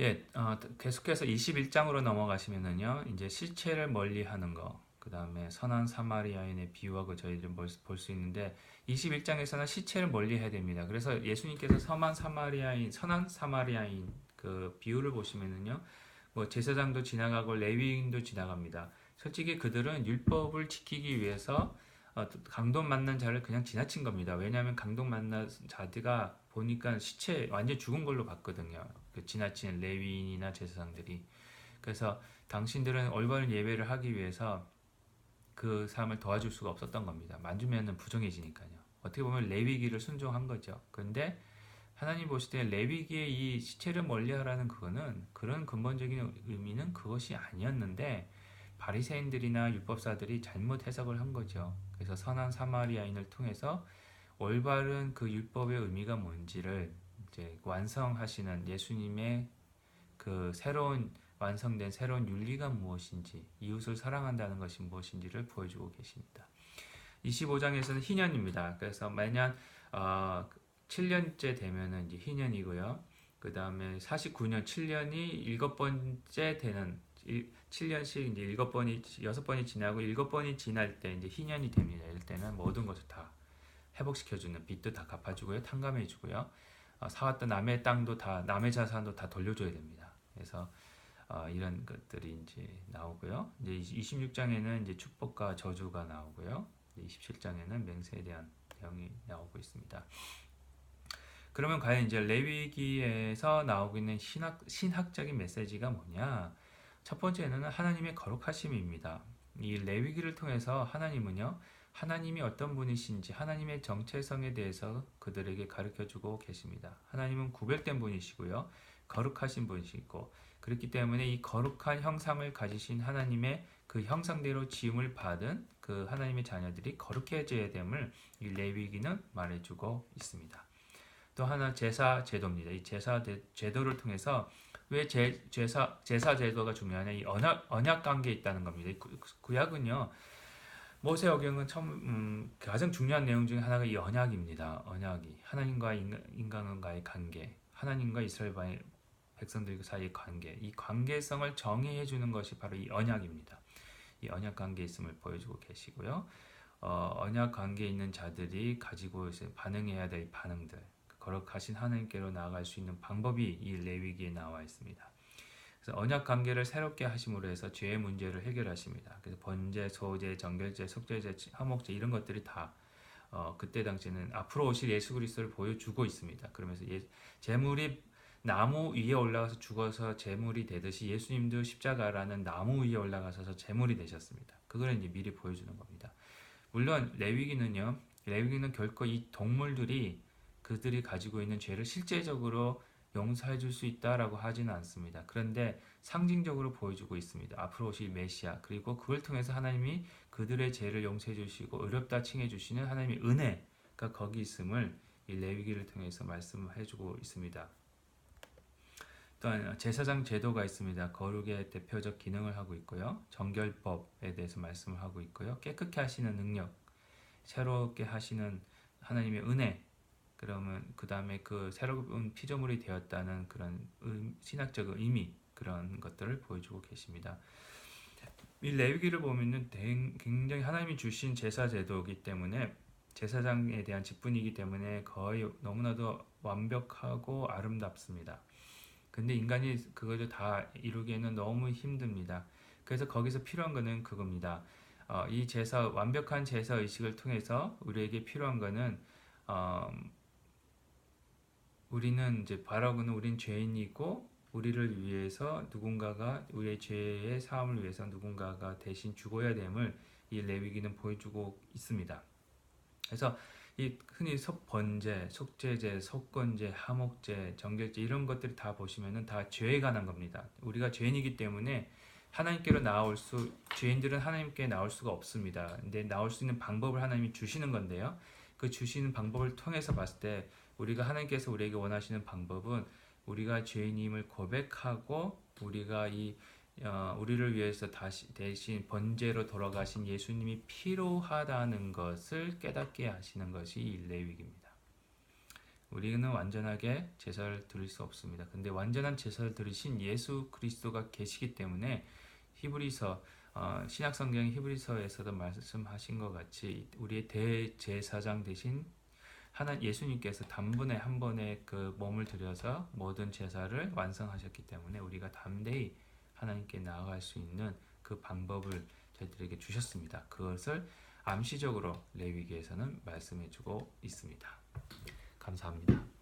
예, 계속해서 21장으로 넘어가시면은요, 이제 시체를 멀리하는 거, 그 다음에 선한 사마리아인의 비유하고 저희들 볼 수 있는데, 21장에서는 시체를 멀리해야 됩니다. 그래서 예수님께서 선한 사마리아인 그 비유를 보시면은요, 뭐 제사장도 지나가고 레위인도 지나갑니다. 솔직히 그들은 율법을 지키기 위해서 강도 만난 자를 그냥 지나친 겁니다. 왜냐하면 강도 만난 자들가 보니까 시체 완전 죽은 걸로 봤거든요. 그 지나친 레위인이나 제사장들이. 그래서 당신들은 올바른 예배를 하기 위해서 그 사람을 도와줄 수가 없었던 겁니다. 만주면은 부정해지니까요. 어떻게 보면 레위기를 순종한 거죠. 그런데 하나님 보실 때 레위기의 이 시체를 멀리하라는 그거는 그런 근본적인 의미는 그것이 아니었는데 바리새인들이나 율법사들이 잘못 해석을 한 거죠. 그래서 선한 사마리아인을 통해서 올바른 그 율법의 의미가 뭔지를 이제 완성하시는 예수님의 그 완성된 새로운 윤리가 무엇인지, 이웃을 사랑한다는 것이 무엇인지를 보여주고 계십니다. 25장에서는 희년입니다. 그래서 매년 7년째 되면은 이제 희년이고요. 그 다음에 49년 7년이 일곱 번째 되는 7년씩 이제 7번이 6번이 지나고 7번이 지날 때 이제 희년이 됩니다. 이럴 때는 모든 것을 다 회복시켜주는 빚도 다 갚아주고요, 탕감해주고요, 사왔던 남의 땅도 다 남의 자산도 다 돌려줘야 됩니다. 그래서 이런 것들이 이제 나오고요. 이제 26장에는 이제 축복과 저주가 나오고요. 27장에는 맹세에 대한 내용이 나오고 있습니다. 그러면 과연 이제 레위기에서 나오고 있는 신학적인 메시지가 뭐냐? 첫 번째는 하나님의 거룩하심입니다. 이 레위기를 통해서 하나님은요, 하나님이 어떤 분이신지 하나님의 정체성에 대해서 그들에게 가르쳐주고 계십니다. 하나님은 구별된 분이시고요, 거룩하신 분이시고, 그렇기 때문에 이 거룩한 형상을 가지신 하나님의 그 형상대로 지음을 받은 그 하나님의 자녀들이 거룩해져야 됨을 이 레위기는 말해주고 있습니다. 또 하나 제사 제도입니다. 이 제사 제도를 통해서 왜 제사 제도가 중요하냐? 이 언약 관계에 있다는 겁니다. 구약은요, 모세오경은 가장 중요한 내용 중에 하나가 이 언약입니다. 언약이 하나님과 인간과의 관계, 하나님과 이스라엘 백성들 사이의 관계, 이 관계성을 정의해 주는 것이 바로 이 언약입니다. 이 언약 관계에 있음을 보여주고 계시고요. 언약 관계에 있는 자들이 가지고 반응해야 될 반응들, 거룩하신 하나님께로 나아갈 수 있는 방법이 이 레위기에 나와 있습니다. 그래서 언약 관계를 새롭게 하심으로 해서 죄의 문제를 해결하십니다. 그래서 번제, 소제, 정결제, 속죄제, 화목제 이런 것들이 다 그때 당시에는 앞으로 오실 예수 그리스도를 보여주고 있습니다. 그러면서 제물이 나무 위에 올라가서 죽어서 제물이 되듯이 예수님도 십자가라는 나무 위에 올라가셔서 제물이 되셨습니다. 그걸 이제 미리 보여주는 겁니다. 물론 레위기는 결코 이 동물들이 그들이 가지고 있는 죄를 실제적으로 용서해 줄 수 있다라고 하지는 않습니다. 그런데 상징적으로 보여주고 있습니다. 앞으로 오실 메시아, 그리고 그걸 통해서 하나님이 그들의 죄를 용서해 주시고 의롭다 칭해 주시는 하나님의 은혜가 거기 있음을 이 레위기를 통해서 말씀해 주고 있습니다. 또한 제사장 제도가 있습니다. 거룩의 대표적 기능을 하고 있고요. 정결법에 대해서 말씀을 하고 있고요. 깨끗게 하시는 능력, 새롭게 하시는 하나님의 은혜, 그러면 그 다음에 그 새로운 피조물이 되었다는 그런 신학적 의미, 그런 것들을 보여주고 계십니다. 이 레위기를 보면은 굉장히 하나님이 주신 제사 제도이기 때문에, 제사장에 대한 직분이기 때문에 거의 너무나도 완벽하고 아름답습니다. 근데 인간이 그걸 다 이루기에는 너무 힘듭니다. 그래서 거기서 필요한 거는 그겁니다. 이 완벽한 제사 의식을 통해서 우리에게 필요한 거는 우리는 이제 바라보는 우린 죄인이고, 우리를 위해서 누군가가, 우리의 죄의 사함을 위해서 누군가가 대신 죽어야 됨을 이 레위기는 보여주고 있습니다. 그래서 이 흔히 번제, 속죄제, 속건제, 하목제, 정결제 이런 것들이 다 보시면은 다 죄에 관한 겁니다. 우리가 죄인이기 때문에 하나님께로 죄인들은 하나님께 나올 수가 없습니다. 근데 나올 수 있는 방법을 하나님이 주시는 건데요. 그 주시는 방법을 통해서 봤을 때 우리가 하나님께서 우리에게 원하시는 방법은 우리가 죄인임을 고백하고 우리를 위해서 대신 번제로 돌아가신 예수님이 필요하다는 것을 깨닫게 하시는 것이 이 레위기입니다. 우리는 완전하게 제사를 드릴 수 없습니다. 근데 완전한 제사를 드리신 예수 그리스도가 계시기 때문에 히브리서 신약 성경 히브리서에서도 말씀하신 것 같이 우리의 대제사장 대신 예수님께서 단번에 한 번에 그 몸을 들여서 모든 제사를 완성하셨기 때문에 우리가 담대히 하나님께 나아갈 수 있는 그 방법을 저희들에게 주셨습니다. 그것을 암시적으로 레위기에서는 말씀해주고 있습니다. 감사합니다.